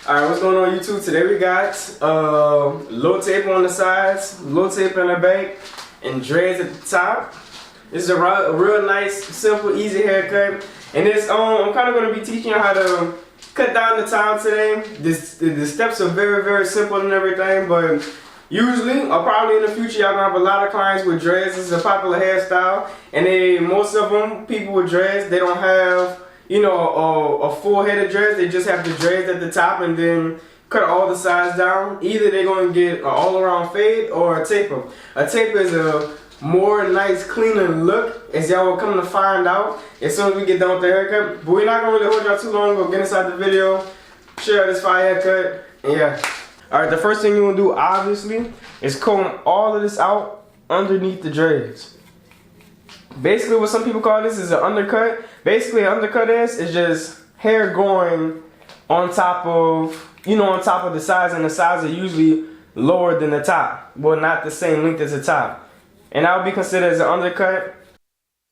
Alright, what's going on YouTube? Today we got low tape on the sides, low tape in the back, and dreads at the top. This is a real nice, simple, easy haircut. And this I'm kind of going to be teaching you how to cut down the time today. The steps are very, very simple and everything, but usually, or probably in the future, y'all gonna have a lot of clients with dreads. This is a popular hairstyle, and most of them, people with dreads, they don't have, you know, a full head of dreads. They just have the dreads at the top and then cut all the sides down. Either they're gonna get an all-around fade or a taper. A taper is a more nice, cleaner look, as y'all will come to find out as soon as we get done with the haircut. But we're not gonna really hold y'all too long. We'll get inside the video, share this fire haircut, and yeah. Alright, the first thing you want to do, obviously, is comb all of this out underneath the dreads. Basically, what some people call this is an undercut. Basically, an undercut is just hair going on top of, you know, on top of the sides, and the sides are usually lower than the top. Well, not the same length as the top. And that would be considered as an undercut.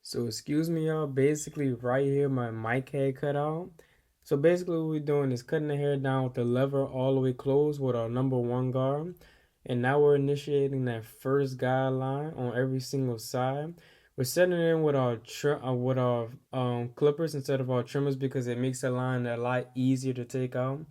So, excuse me, y'all. Basically, right here, my mic had cut out. So basically what we're doing is cutting the hair down with the lever all the way closed with our #1 guard. And now we're initiating that first guideline on every single side. We're setting it in with our clippers instead of our trimmers because it makes the line a lot easier to take out.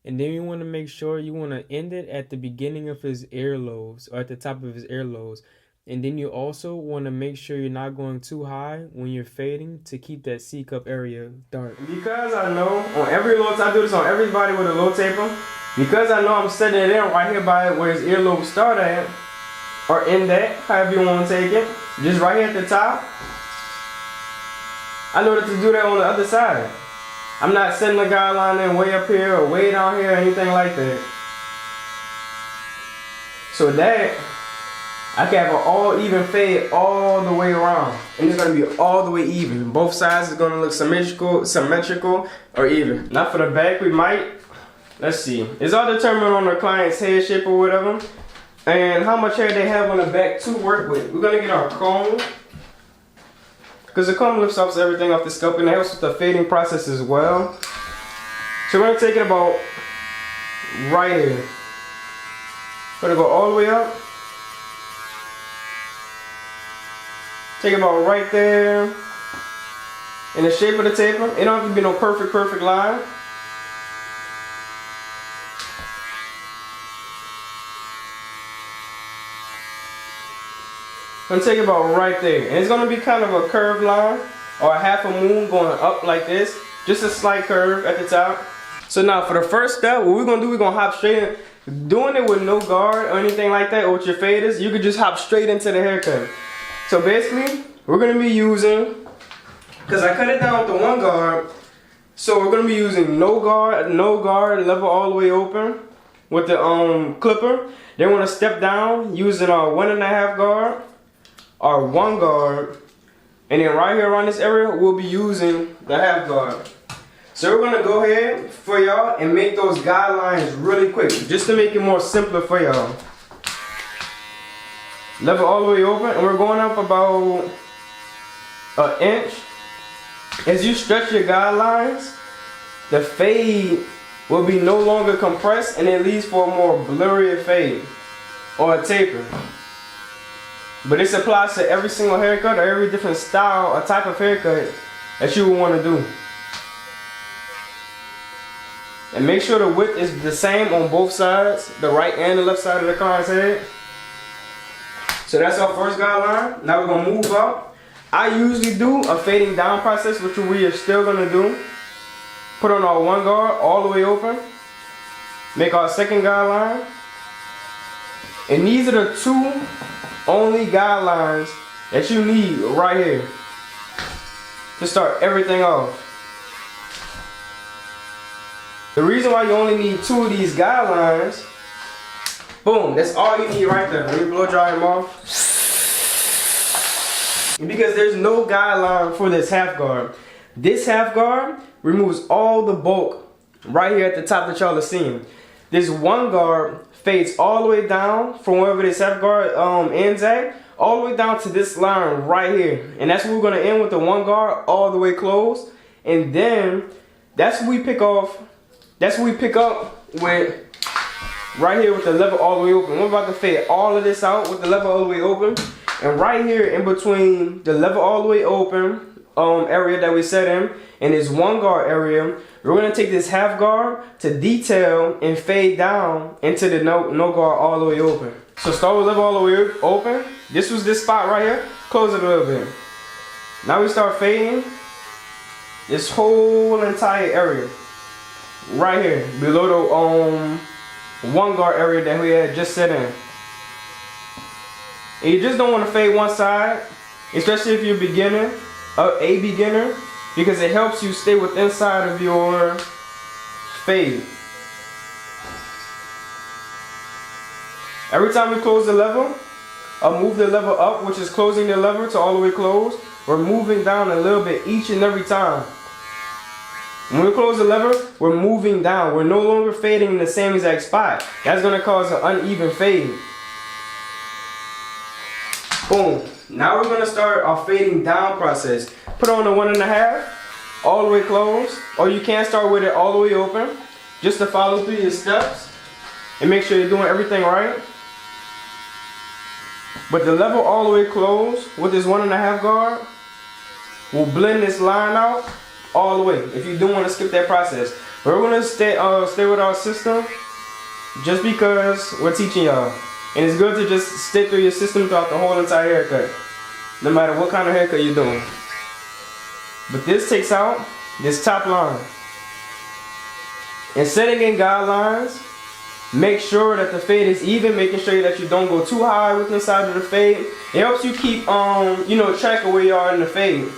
And then you want to make sure you want to end it at the beginning of his earlobes, or at the top of his earlobes. And then you also want to make sure you're not going too high when you're fading to keep that C-cup area dark. Because I know on every low tape, I do this on everybody with a low taper. Because I know I'm setting it in right here by where his earlobe start at, or end at, however you want to take it. Just right here at the top. I know that to do that on the other side. I'm not setting the guideline in way up here or way down here or anything like that. So that I can have an all even fade all the way around. And it's going to be all the way even. Both sides is going to look symmetrical or even. Now for the back, we might, let's see. It's all determined on the client's head shape or whatever, and how much hair they have on the back to work with. We're going to get our comb, because the comb lifts up everything off the scalp and it helps with the fading process as well. So we're going to take it about right here. We're going to go all the way up. Take it about right there in the shape of the taper. It don't have to be no perfect line. I'm gonna take it about right there. And it's gonna be kind of a curved line or a half a moon going up like this. Just a slight curve at the top. So now for the first step, what we're gonna do, we're gonna hop straight in. Doing it with no guard or anything like that, or with your faders, you could just hop straight into the haircut. So basically, we're going to be using, because I cut it down with the 1 guard, so we're going to be using no guard, level all the way open with the clipper. Then we're going to step down using our 1.5 guard, our 1 guard, and then right here around this area, we'll be using the half guard. So we're going to go ahead for y'all and make those guidelines really quick, just to make it more simpler for y'all. Level all the way open, and we're going up about an inch. As you stretch your guidelines, the fade will be no longer compressed, and it leads for a more blurry fade or a taper. But this applies to every single haircut or every different style or type of haircut that you would want to do. And make sure the width is the same on both sides, the right and the left side of the client's head. So that's our first guideline. Now we're going to move up. I usually do a fading down process, which we are still going to do. Put on our 1 guard all the way open. Make our second guideline. And these are the 2 only guidelines that you need right here to start everything off. The reason why you only need 2 of these guidelines, boom, that's all you need right there. Let me blow dry them off. Because there's no guideline for this half guard. This half guard removes all the bulk right here at the top that y'all are seeing. This 1 guard fades all the way down from wherever this half guard ends at, all the way down to this line right here. And that's where we're going to end with the 1 guard all the way closed. And then that's where we pick off, that's where we pick up with right here with the lever all the way open. We're about to fade all of this out with the lever all the way open. And right here in between the lever all the way open area that we set in and this one guard area, we're going to take this half guard to detail and fade down into the no guard all the way open. So start with lever all the way open. This was this spot right here. Close it a little bit. Now we start fading this whole entire area right here below the one guard area that we had just set in. And you just don't want to fade one side, especially if you're a beginner, because it helps you stay with inside of your fade. Every time we close the lever, move the lever up, which is closing the lever to all the way closed, we're moving down a little bit each and every time. When we close the lever, we're moving down. We're no longer fading in the same exact spot. That's going to cause an uneven fade. Boom. Now we're going to start our fading down process. Put on the 1.5, all the way closed. Or you can start with it all the way open, just to follow through your steps and make sure you're doing everything right. But the lever all the way closed with this 1.5 guard will blend this line out all the way, if you do want to skip that process. But we're going to stay with our system just because we're teaching y'all. And it's good to just stay through your system throughout the whole entire haircut, no matter what kind of haircut you're doing. But this takes out this top line. And setting in guidelines, make sure that the fade is even, making sure that you don't go too high with the side of the fade. It helps you keep track of where you are in the fade.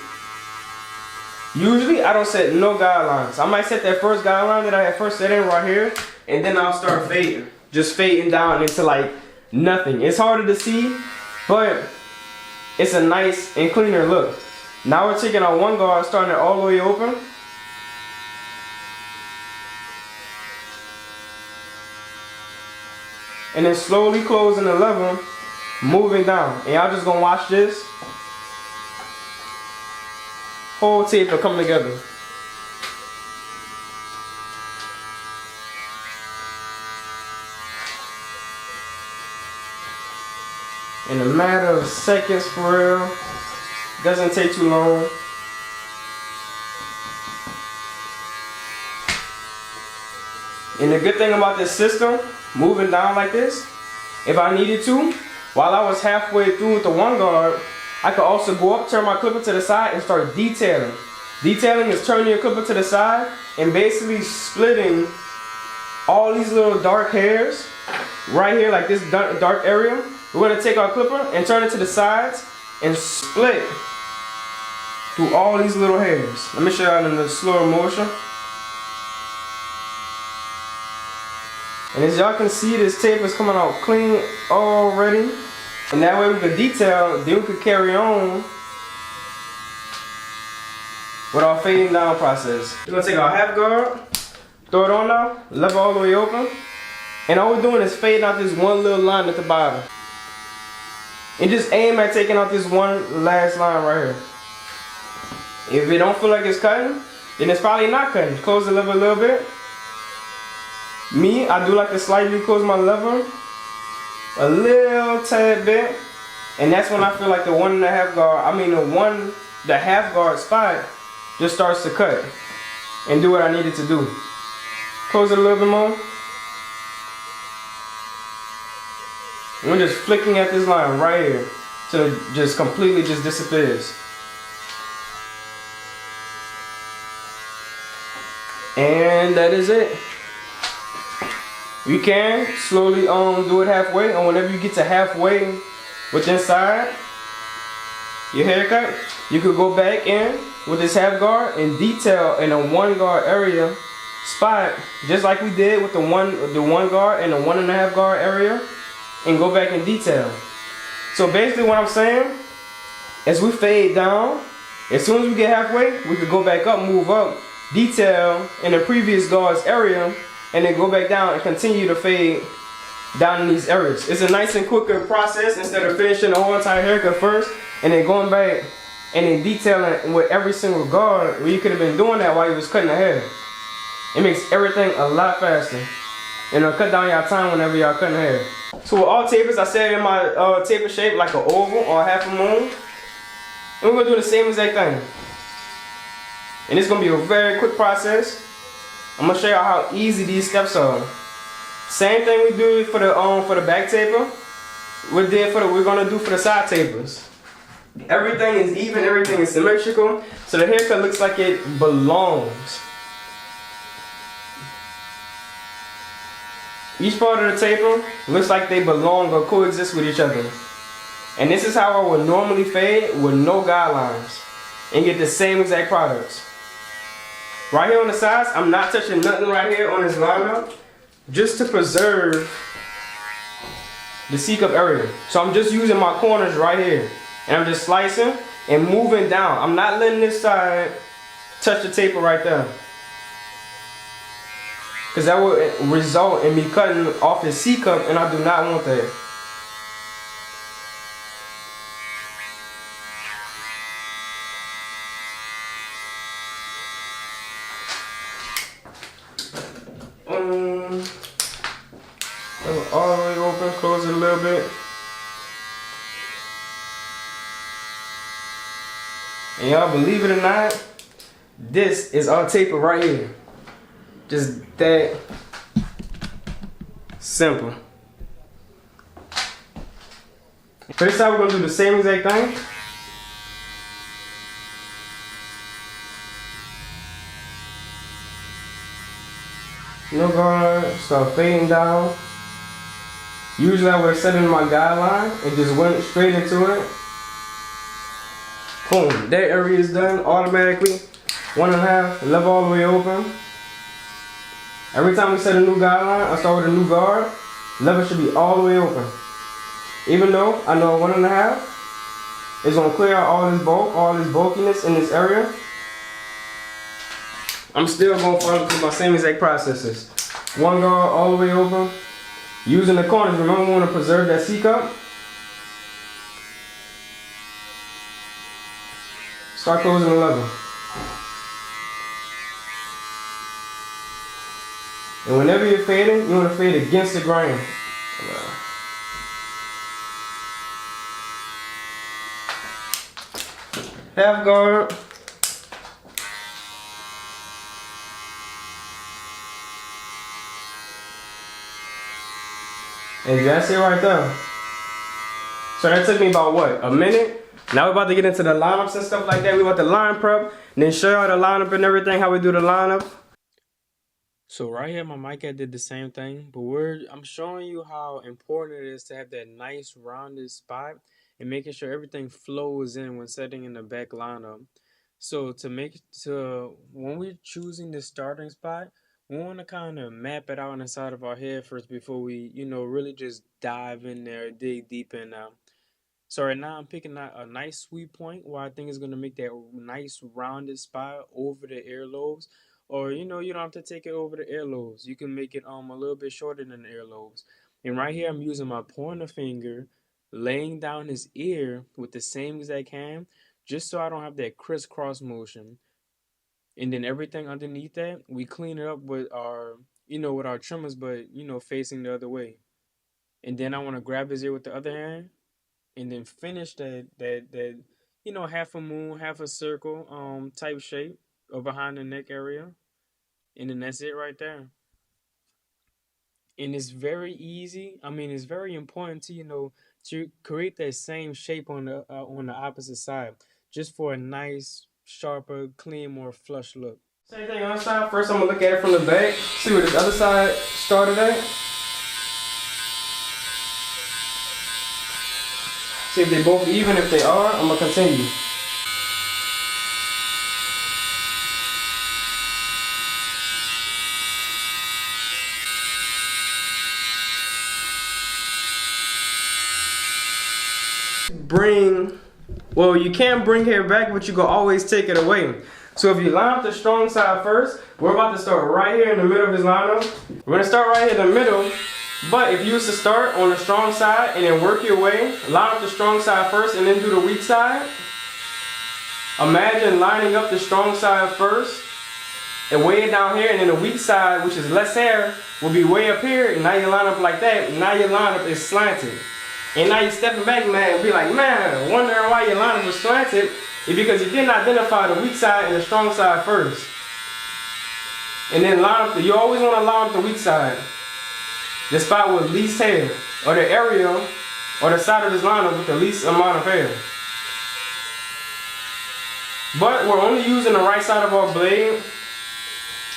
Usually I don't set no guidelines. I might set that first guideline that I had first set in right here, and then I'll start fading. Just fading down into like nothing. It's harder to see, but it's a nice and cleaner look. Now we're taking our one guard, starting it all the way open. And then slowly closing the lever, moving down. And y'all just gonna watch this whole tape will come together. In a matter of seconds, for real. Doesn't take too long. And the good thing about this system, moving down like this, if I needed to, while I was halfway through with the one guard, I could also go up, turn my clipper to the side, and start detailing. Detailing is turning your clipper to the side and basically splitting all these little dark hairs right here, like this dark area. We're going to take our clipper and turn it to the sides and split through all these little hairs. Let me show y'all in the slower motion. And as y'all can see, this tape is coming out clean already. And that way we could detail, then we could carry on with our fading down process. We're going to take our half guard, throw it on now, lever all the way open. And all we're doing is fading out this one little line at the bottom. And just aim at taking out this one last line right here. If it don't feel like it's cutting, then it's probably not cutting. Close the lever a little bit. Me, I do like to slightly close my lever a little tad bit, and that's when I feel like the 1.5 guard, the half guard spot just starts to cut and do what I needed to do. Close it a little bit more. And we're just flicking at this line right here till it just completely just disappears. And that is it. You can slowly do it halfway, and whenever you get to halfway with inside your haircut, you could go back in with this half guard and detail in a one guard area spot, just like we did with the one guard and the 1.5 guard area, and go back and detail. So basically what I'm saying, as we fade down, as soon as we get halfway, we could go back up, move up, detail in the previous guard's area, and then go back down and continue to fade down in these areas. It's a nice and quicker process instead of finishing the whole entire haircut first and then going back and then detailing with every single guard, where you could have been doing that while you was cutting the hair. It makes everything a lot faster. and it'll cut down your time whenever y'all cutting hair. So with all tapers, I set it in my taper shape like an oval or a half a moon. And we're gonna do the same exact thing. And it's gonna be a very quick process. I'm gonna show y'all how easy these steps are. Same thing we do for the back taper. We're gonna do for the side tapers. Everything is even, everything is symmetrical, so the haircut looks like it belongs. Each part of the taper looks like they belong or coexist with each other. And this is how I would normally fade with no guidelines and get the same exact products. Right here on the sides, I'm not touching nothing right here on this lineup, just to preserve the C-cup area. So I'm just using my corners right here. And I'm just slicing and moving down. I'm not letting this side touch the taper right there, because that will result in me cutting off the C-cup, and I do not want that. All the way open, close it a little bit. And y'all, believe it or not, this is our taper right here. Just that simple. For this side, we're gonna do the same exact thing. No guard, start fading down. Usually I would have set in my guideline and just went straight into it. Boom, that area is done automatically. 1.5, level all the way open. Every time we set a new guideline, I start with a new guard. Level should be all the way open. Even though I know 1.5 is gonna clear out all this bulk, all this bulkiness in this area, I'm still gonna follow through my same exact processes. One guard all the way open. Using the corners, remember we wanna preserve that C-cup. Start closing the level. And whenever you're fading, you want to fade against the grain. Half guard. And that's it right there. So that took me about what, a minute? Now we're about to get into the lineups and stuff like that. We're about to line prep, and then show y'all the lineup and everything, how we do the lineup. So right here, my mic did the same thing, but I'm showing you how important it is to have that nice rounded spot and making sure everything flows in when setting in the back lineup. So when we're choosing the starting spot, we want to kind of map it out on the side of our head first before we, really just dive in there, dig deep in now. So right now I'm picking out a nice sweet point where I think is going to make that nice rounded spot over the earlobes. Or, you don't have to take it over the earlobes. You can make it a little bit shorter than the earlobes. And right here I'm using my pointer finger, laying down his ear with the same exact hand, just so I don't have that crisscross motion. And then everything underneath that, we clean it up with our, with our trimmers, but, facing the other way. And then I want to grab his ear with the other hand, and then finish that half a moon, half a circle type shape or behind the neck area. And then that's it right there. And it's very easy. It's very important to create that same shape on the opposite side, just for a nice, sharper, clean, more flush look. Same thing on the side. First I'm gonna look at it from the back, see where this other side started at. See if they both even. If they are, I'm gonna continue. You can bring hair back, but you can always take it away. So if you line up the strong side first, we're about to start right here in the middle of his lineup. We're gonna start right here in the middle. But if you used to start on the strong side and then work your way, line up the strong side first and then do the weak side. Imagine lining up the strong side first and way down here, and then the weak side, which is less hair, will be way up here. And now you line up like that. Now your lineup is slanted. And now you're stepping back, man, and be like, man, wondering why your lineup was slanted is because you didn't identify the weak side and the strong side first. And then line up you always want to line up the weak side. The spot with least hair, or the area, or the side of this lineup with the least amount of hair. But we're only using the right side of our blade,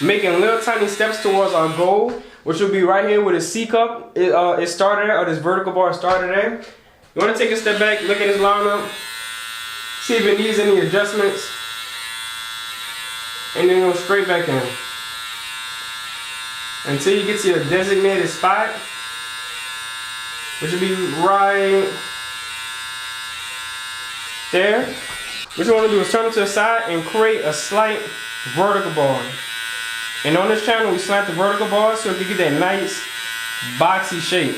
making little tiny steps towards our goal, which will be right here where the C cup is started at, or this vertical bar started at. You want to take a step back, look at this lineup, see if it needs any adjustments, and then go straight back in. Until you get to your designated spot, which will be right there. What you want to do is turn it to the side and create a slight vertical bar. And on this channel, we slant the vertical bar so you can get that nice boxy shape.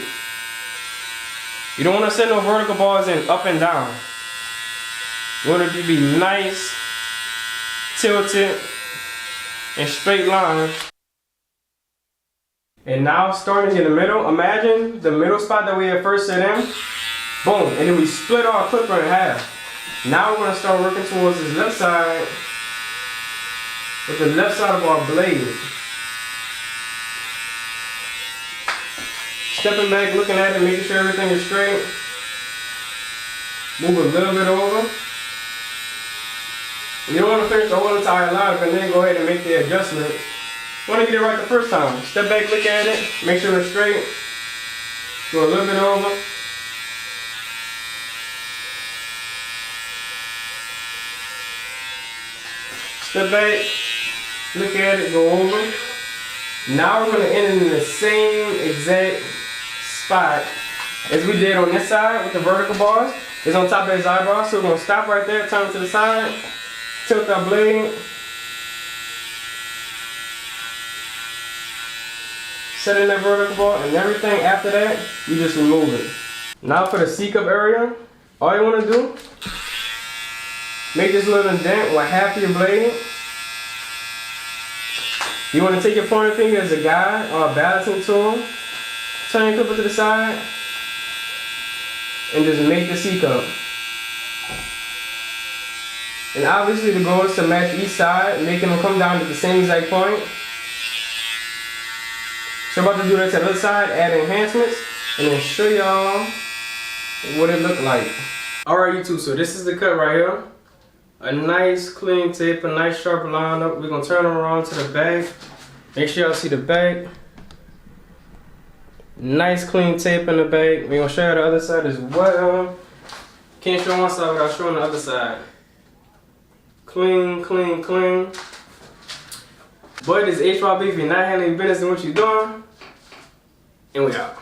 You don't want to set no vertical bars in up and down. You want it to be nice, tilted, and straight line. And now starting in the middle, imagine the middle spot that we had first set in. Boom, and then we split our clipper in half. Now we're going to start working towards this left side with the left side of our blade. Stepping back, looking at it, making sure everything is straight. Move a little bit over. You don't want to finish the whole entire lineup and then go ahead and make the adjustment. You want to get it right the first time. Step back, look at it, make sure it's straight. Go a little bit over. Step back, look at it, go over. Now we're going to end in the same exact spot as we did on this side with the vertical bars. It's on top of his eyebrow, so we're going to stop right there, turn to the side, tilt our blade, set in that vertical bar, and everything after that, you just remove it. Now for the C-cup area, all you want to do, make this little dent with half of your blade. You want to take your pointer finger as a guide or a balancing tool. Turn your clipper to the side and just make the C-cup. And obviously the goal is to match each side, making them come down to the same exact point. So I'm about to do that to the other side, add enhancements, and then show y'all what it looked like. Alright YouTube, so this is the cut right here. A nice clean tip, a nice sharp line up. We're going to turn them around to the back. Make sure y'all see the back. Nice clean tape in the back. We're going to show you the other side as well. Can't show one side without showing the other side. Clean, clean, clean. But it's HYB if you're not handling business and what you're doing. And we out.